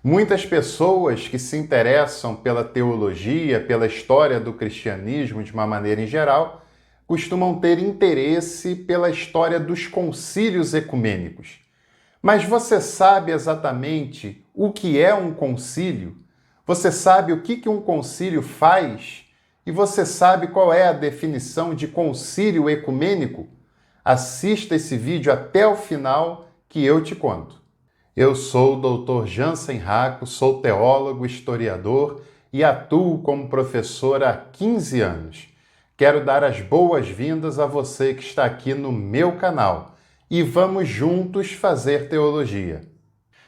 Muitas pessoas que se interessam pela teologia, pela história do cristianismo de uma maneira em geral, costumam ter interesse pela história dos concílios ecumênicos. Mas você sabe exatamente o que é um concílio? Você sabe o que um concílio faz? E você sabe qual é a definição de concílio ecumênico? Assista esse vídeo até o final que eu te conto. Eu sou o Dr. Jansen Racco, sou teólogo, historiador e atuo como professor há 15 anos. Quero dar as boas-vindas a você que está aqui no meu canal e vamos juntos fazer teologia.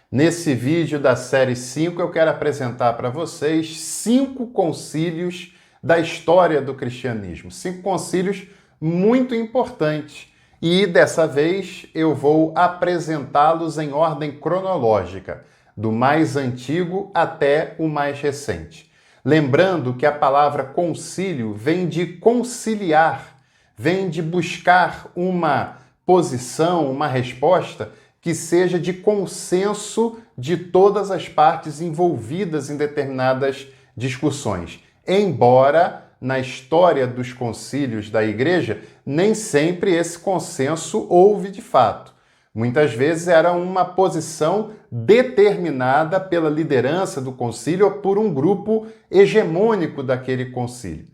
Nesse vídeo da série 5 eu quero apresentar para vocês 5 concílios da história do cristianismo. 5 concílios muito importantes. E dessa vez eu vou apresentá-los em ordem cronológica, do mais antigo até o mais recente. Lembrando que a palavra concílio vem de conciliar, vem de buscar uma posição, uma resposta que seja de consenso de todas as partes envolvidas em determinadas discussões. Embora na história dos concílios da Igreja, nem sempre esse consenso houve de fato. Muitas vezes era uma posição determinada pela liderança do concílio ou por um grupo hegemônico daquele concílio.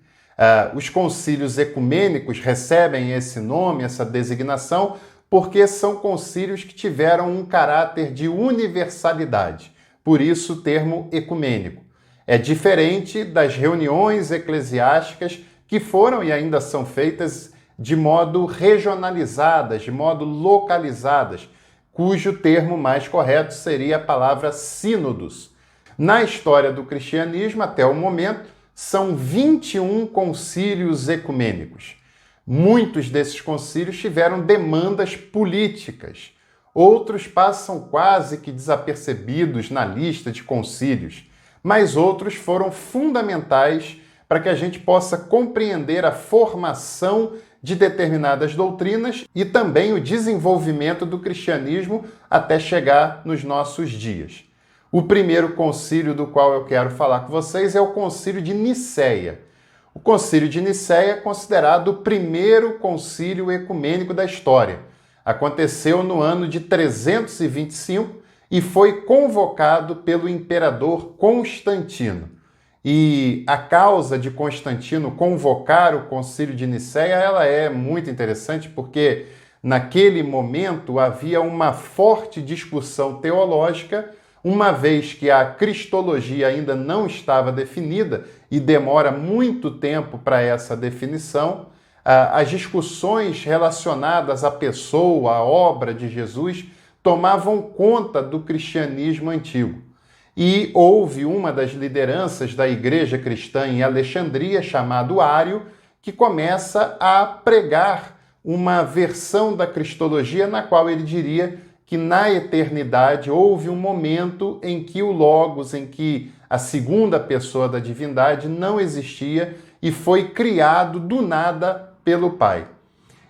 Os concílios ecumênicos recebem esse nome, essa designação, porque são concílios que tiveram um caráter de universalidade. Por isso o termo ecumênico. É diferente das reuniões eclesiásticas que foram e ainda são feitas de modo regionalizadas, de modo localizadas, cujo termo mais correto seria a palavra sínodos. Na história do cristianismo, até o momento, são 21 concílios ecumênicos. Muitos desses concílios tiveram demandas políticas. Outros passam quase que desapercebidos na lista de concílios. Mas outros foram fundamentais para que a gente possa compreender a formação de determinadas doutrinas e também o desenvolvimento do cristianismo até chegar nos nossos dias. O primeiro concílio do qual eu quero falar com vocês é o Concílio de Nicéia. O Concílio de Nicéia é considerado o primeiro concílio ecumênico da história. Aconteceu no ano de 325 e foi convocado pelo imperador Constantino. E a causa de Constantino convocar o Concílio de Nicéia, ela é muito interessante porque naquele momento havia uma forte discussão teológica, uma vez que a cristologia ainda não estava definida e demora muito tempo para essa definição. As discussões relacionadas à pessoa, à obra de Jesus, tomavam conta do cristianismo antigo. E houve uma das lideranças da igreja cristã em Alexandria, chamado Ário, que começa a pregar uma versão da cristologia na qual ele diria que na eternidade houve um momento em que o Logos, em que a segunda pessoa da divindade não existia e foi criado do nada pelo Pai.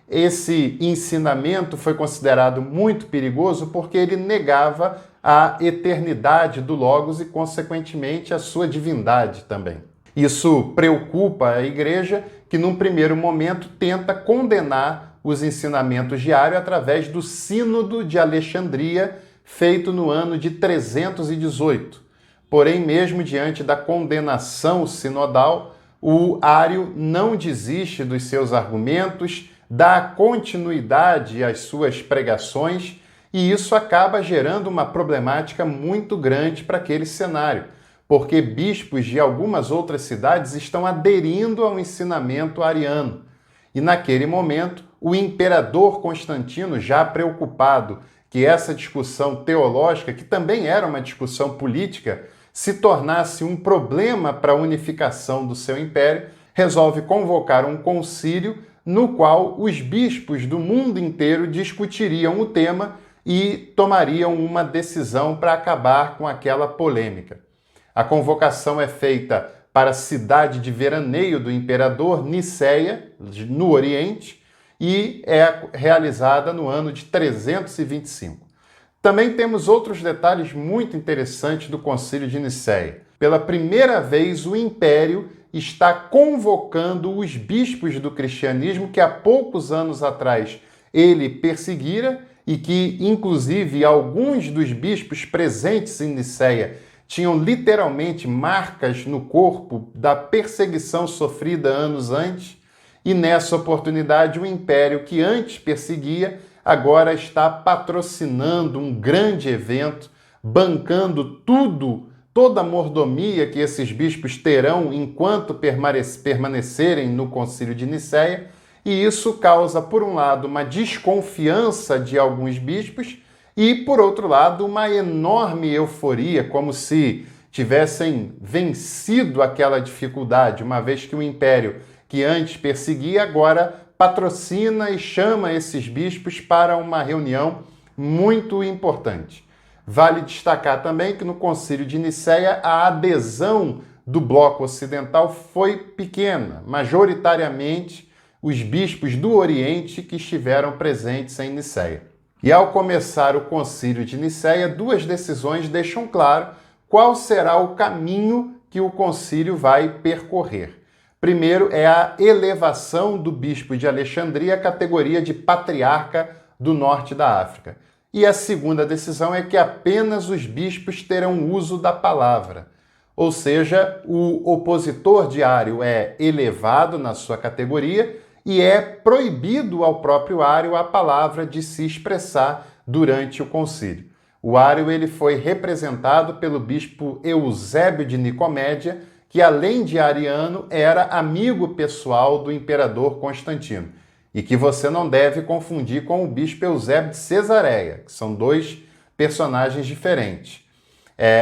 Esse ensinamento foi considerado muito perigoso porque ele negava a eternidade do Logos e, consequentemente, a sua divindade também. Isso preocupa a igreja, que num primeiro momento tenta condenar os ensinamentos de Ário através do Sínodo de Alexandria, feito no ano de 318. Porém, mesmo diante da condenação sinodal, o Ário não desiste dos seus argumentos, dá continuidade às suas pregações e isso acaba gerando uma problemática muito grande para aquele cenário, porque bispos de algumas outras cidades estão aderindo ao ensinamento ariano. E naquele momento, o imperador Constantino, já preocupado que essa discussão teológica, que também era uma discussão política, se tornasse um problema para a unificação do seu império, resolve convocar um concílio no qual os bispos do mundo inteiro discutiriam o tema e tomariam uma decisão para acabar com aquela polêmica. A convocação é feita para a cidade de veraneio do imperador, Nicéia, no Oriente, e é realizada no ano de 325. Também temos outros detalhes muito interessantes do Concílio de Nicéia. Pela primeira vez, o Império está convocando os bispos do cristianismo que há poucos anos atrás ele perseguira e que, inclusive, alguns dos bispos presentes em Nicéia tinham literalmente marcas no corpo da perseguição sofrida anos antes. E nessa oportunidade, o Império que antes perseguia agora está patrocinando um grande evento, bancando toda a mordomia que esses bispos terão enquanto permanecerem no Concílio de Nicéia, e isso causa, por um lado, uma desconfiança de alguns bispos e, por outro lado, uma enorme euforia, como se tivessem vencido aquela dificuldade, uma vez que o Império, que antes perseguia, agora patrocina e chama esses bispos para uma reunião muito importante. Vale destacar também que no Concílio de Nicéia a adesão do bloco ocidental foi pequena, majoritariamente os bispos do Oriente que estiveram presentes em Nicéia. E ao começar o Concílio de Nicéia, duas decisões deixam claro qual será o caminho que o concílio vai percorrer. Primeiro é a elevação do bispo de Alexandria à categoria de patriarca do norte da África. E a segunda decisão é que apenas os bispos terão uso da palavra. Ou seja, o opositor de Ário é elevado na sua categoria e é proibido ao próprio Ário a palavra de se expressar durante o concílio. O Ário ele foi representado pelo bispo Eusébio de Nicomédia, que além de ariano era amigo pessoal do imperador Constantino, e que você não deve confundir com o bispo Eusébio de Cesareia, que são dois personagens diferentes.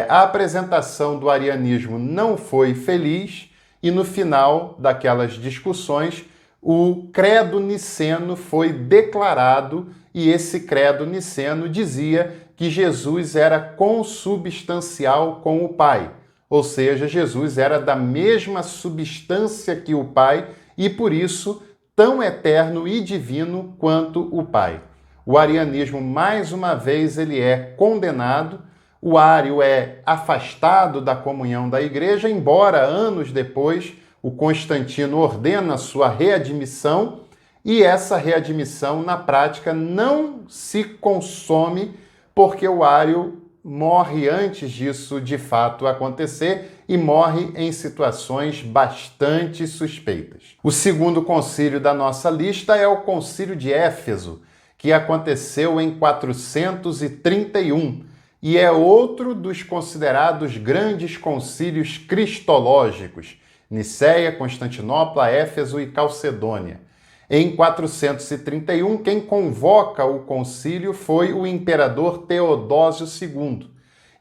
A apresentação do arianismo não foi feliz e no final daquelas discussões o credo niceno foi declarado e esse credo niceno dizia que Jesus era consubstancial com o Pai, ou seja, Jesus era da mesma substância que o Pai e por isso tão eterno e divino quanto o Pai. O arianismo, mais uma vez, ele é condenado, o ário é afastado da comunhão da igreja, embora anos depois o Constantino ordena sua readmissão e essa readmissão, na prática, não se consome porque o ário morre antes disso de fato acontecer e morre em situações bastante suspeitas. O segundo concílio da nossa lista é o Concílio de Éfeso, que aconteceu em 431 e é outro dos considerados grandes concílios cristológicos, Nicéia, Constantinopla, Éfeso e Calcedônia. Em 431, quem convoca o concílio foi o imperador Teodósio II.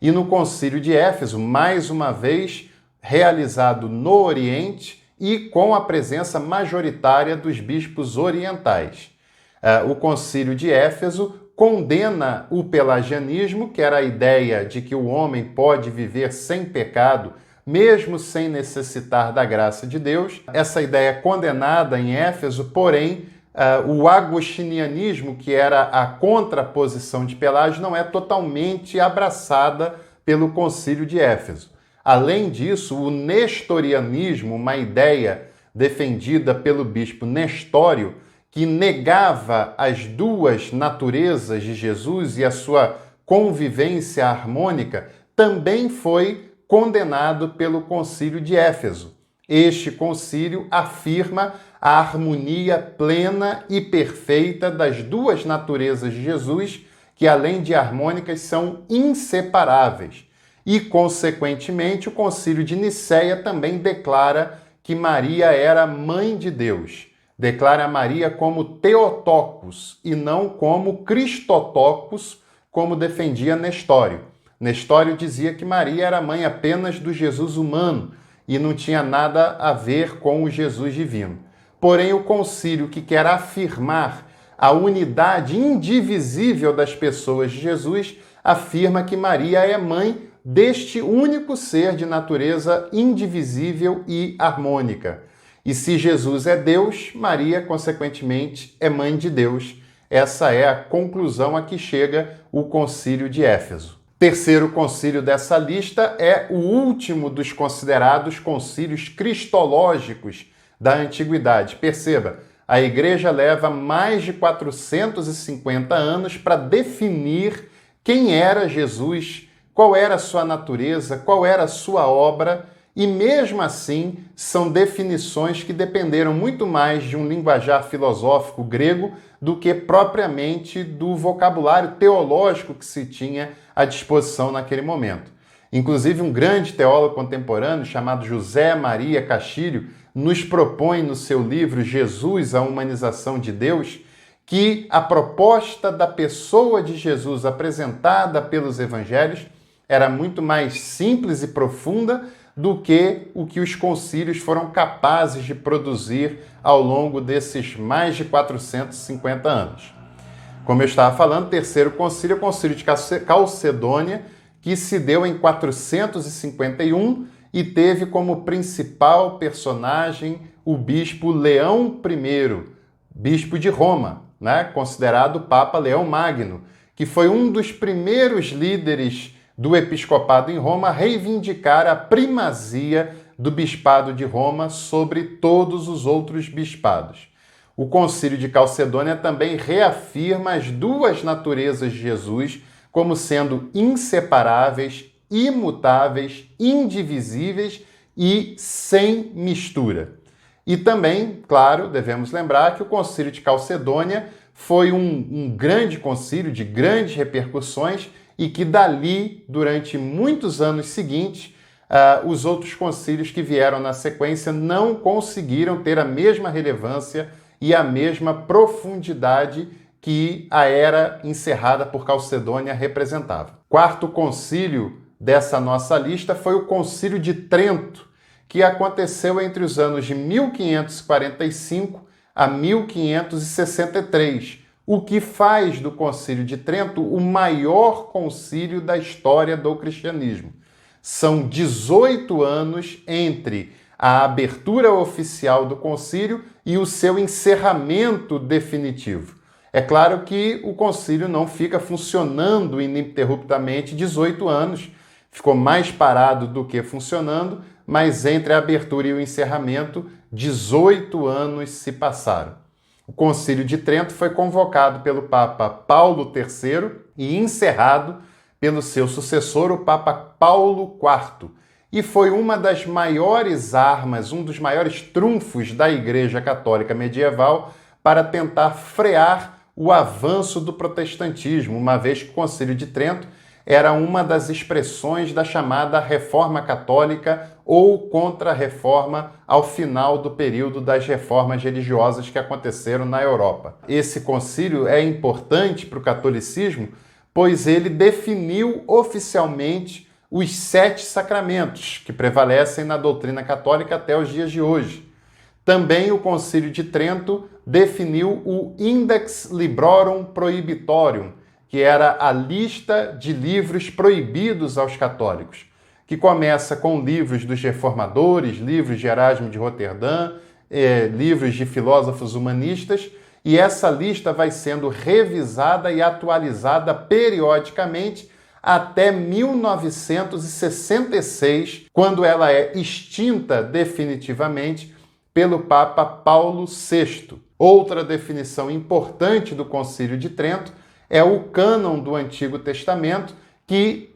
E no concílio de Éfeso, mais uma vez, realizado no Oriente e com a presença majoritária dos bispos orientais. O concílio de Éfeso condena o pelagianismo, que era a ideia de que o homem pode viver sem pecado, mesmo sem necessitar da graça de Deus. Essa ideia é condenada em Éfeso, porém, o agostinianismo, que era a contraposição de Pelágio, não é totalmente abraçada pelo Concílio de Éfeso. Além disso, o nestorianismo, uma ideia defendida pelo bispo Nestório, que negava as duas naturezas de Jesus e a sua convivência harmônica, também foi condenado pelo Concílio de Éfeso. Este concílio afirma a harmonia plena e perfeita das duas naturezas de Jesus, que além de harmônicas são inseparáveis. E, consequentemente, o Concílio de Nicéia também declara que Maria era mãe de Deus. Declara Maria como Theotokos e não como Christotokos, como defendia Nestório. Nestório dizia que Maria era mãe apenas do Jesus humano e não tinha nada a ver com o Jesus divino. Porém, o concílio que quer afirmar a unidade indivisível das pessoas de Jesus afirma que Maria é mãe deste único ser de natureza indivisível e harmônica. E se Jesus é Deus, Maria, consequentemente, é mãe de Deus. Essa é a conclusão a que chega o Concílio de Éfeso. Terceiro concílio dessa lista é o último dos considerados concílios cristológicos da antiguidade. Perceba, a Igreja leva mais de 450 anos para definir quem era Jesus, qual era a sua natureza, qual era a sua obra, e mesmo assim são definições que dependeram muito mais de um linguajar filosófico grego do que propriamente do vocabulário teológico que se tinha à disposição naquele momento. Inclusive, um grande teólogo contemporâneo chamado José Maria Castilho nos propõe no seu livro Jesus, a Humanização de Deus, que a proposta da pessoa de Jesus apresentada pelos evangelhos era muito mais simples e profunda do que o que os concílios foram capazes de produzir ao longo desses mais de 450 anos. Como eu estava falando, o terceiro concílio é o Concílio de Calcedônia, que se deu em 451 e teve como principal personagem o bispo Leão I, bispo de Roma, considerado o Papa Leão Magno, que foi um dos primeiros líderes do episcopado em Roma a reivindicar a primazia do bispado de Roma sobre todos os outros bispados. O Concílio de Calcedônia também reafirma as duas naturezas de Jesus como sendo inseparáveis, imutáveis, indivisíveis e sem mistura. E também, claro, devemos lembrar que o Concílio de Calcedônia foi um grande concílio de grandes repercussões e que dali, durante muitos anos seguintes, os outros concílios que vieram na sequência não conseguiram ter a mesma relevância e a mesma profundidade que a era encerrada por Calcedônia representava. Quarto concílio dessa nossa lista foi o Concílio de Trento, que aconteceu entre os anos de 1545 a 1563, o que faz do Concílio de Trento o maior concílio da história do cristianismo. São 18 anos entre a abertura oficial do concílio e o seu encerramento definitivo. É claro que o concílio não fica funcionando ininterruptamente 18 anos, ficou mais parado do que funcionando, mas entre a abertura e o encerramento, 18 anos se passaram. O Concílio de Trento foi convocado pelo Papa Paulo III e encerrado pelo seu sucessor, o Papa Paulo IV, e foi uma das maiores armas, um dos maiores trunfos da Igreja Católica medieval para tentar frear o avanço do protestantismo, uma vez que o Concílio de Trento era uma das expressões da chamada Reforma Católica ou Contra-Reforma ao final do período das reformas religiosas que aconteceram na Europa. Esse concílio é importante para o catolicismo, pois ele definiu oficialmente os 7 sacramentos que prevalecem na doutrina católica até os dias de hoje. Também o Concílio de Trento definiu o Index Librorum Prohibitorium, que era a lista de livros proibidos aos católicos, que começa com livros dos reformadores, livros de Erasmo de Roterdã, livros de filósofos humanistas, e essa lista vai sendo revisada e atualizada periodicamente até 1966, quando ela é extinta definitivamente pelo Papa Paulo VI. Outra definição importante do Concílio de Trento é o cânon do Antigo Testamento, que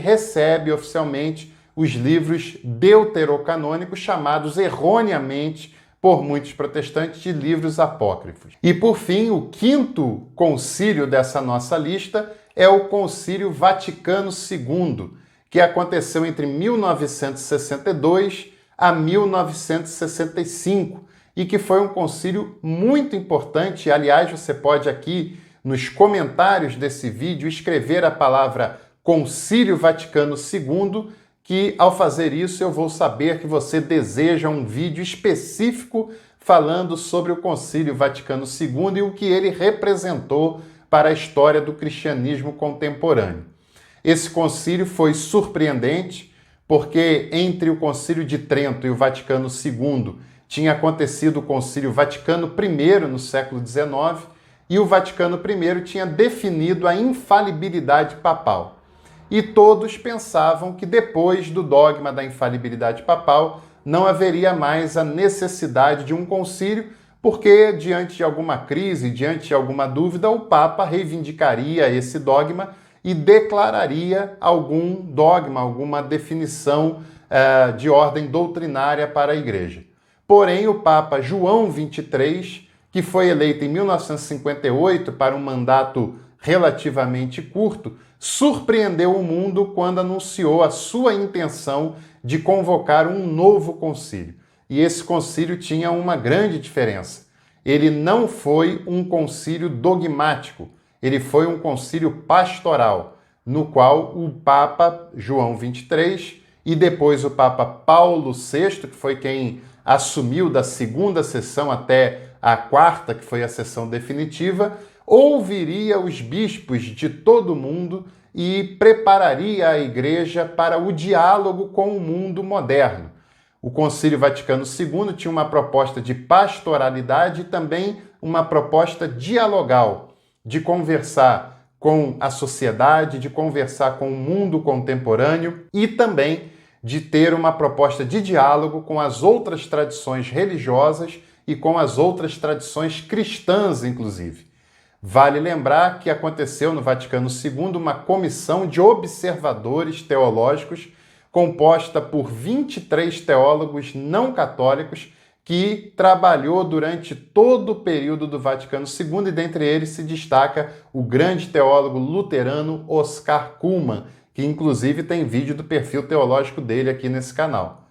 recebe oficialmente os livros deuterocanônicos, chamados erroneamente por muitos protestantes de livros apócrifos. E por fim, o quinto concílio dessa nossa lista é o Concílio Vaticano II, que aconteceu entre 1962 a 1965 e que foi um concílio muito importante. Aliás, você pode aqui nos comentários desse vídeo escrever a palavra Concílio Vaticano II, que ao fazer isso eu vou saber que você deseja um vídeo específico falando sobre o Concílio Vaticano II e o que ele representou para a história do cristianismo contemporâneo. Esse concílio foi surpreendente porque entre o Concílio de Trento e o Vaticano II tinha acontecido o Concílio Vaticano I no século XIX, e o Vaticano I tinha definido a infalibilidade papal. E todos pensavam que depois do dogma da infalibilidade papal não haveria mais a necessidade de um concílio, porque diante de alguma crise, diante de alguma dúvida, o Papa reivindicaria esse dogma e declararia algum dogma, alguma definição de ordem doutrinária para a Igreja. Porém, o Papa João XXIII, que foi eleito em 1958 para um mandato relativamente curto, surpreendeu o mundo quando anunciou a sua intenção de convocar um novo concílio. E esse concílio tinha uma grande diferença. Ele não foi um concílio dogmático, ele foi um concílio pastoral, no qual o Papa João XXIII e depois o Papa Paulo VI, que foi quem assumiu da segunda sessão até a quarta, que foi a sessão definitiva, ouviria os bispos de todo o mundo e prepararia a Igreja para o diálogo com o mundo moderno. O Concílio Vaticano II tinha uma proposta de pastoralidade e também uma proposta dialogal, de conversar com a sociedade, de conversar com o mundo contemporâneo e também de ter uma proposta de diálogo com as outras tradições religiosas e com as outras tradições cristãs, inclusive. Vale lembrar que aconteceu no Vaticano II uma comissão de observadores teológicos composta por 23 teólogos não católicos que trabalhou durante todo o período do Vaticano II e dentre eles se destaca o grande teólogo luterano Oscar Cullmann, que inclusive tem vídeo do perfil teológico dele aqui nesse canal.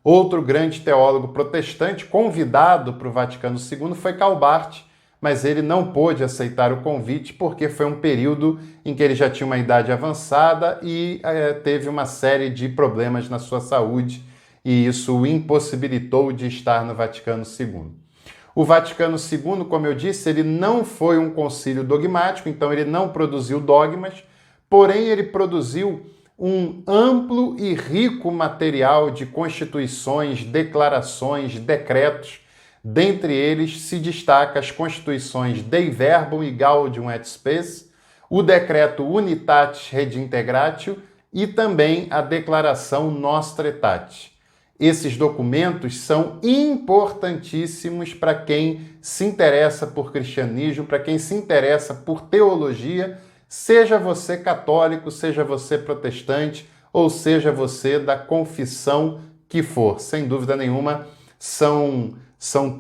Outro grande teólogo protestante convidado para o Vaticano II foi Calbart, mas ele não pôde aceitar o convite porque foi um período em que ele já tinha uma idade avançada e teve uma série de problemas na sua saúde e isso o impossibilitou de estar no Vaticano II. O Vaticano II, como eu disse, ele não foi um concílio dogmático, então ele não produziu dogmas, porém ele produziu um amplo e rico material de constituições, declarações, decretos. Dentre eles se destaca as constituições Dei Verbum e Gaudium et Spes, o decreto Unitatis Redintegratio e também a declaração Nostra Aetate. Esses documentos são importantíssimos para quem se interessa por cristianismo, para quem se interessa por teologia, seja você católico, seja você protestante ou seja você da confissão que for. Sem dúvida nenhuma, são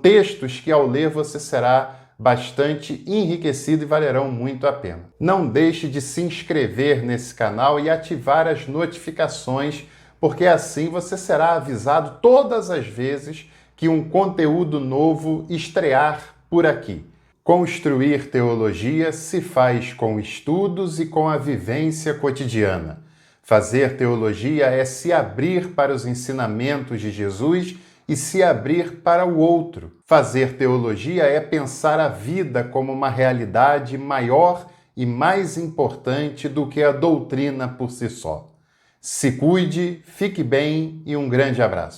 textos que ao ler você será bastante enriquecido e valerão muito a pena. Não deixe de se inscrever nesse canal e ativar as notificações, porque assim você será avisado todas as vezes que um conteúdo novo estrear por aqui. Construir teologia se faz com estudos e com a vivência cotidiana. Fazer teologia é se abrir para os ensinamentos de Jesus e se abrir para o outro. Fazer teologia é pensar a vida como uma realidade maior e mais importante do que a doutrina por si só. Se cuide, fique bem e um grande abraço.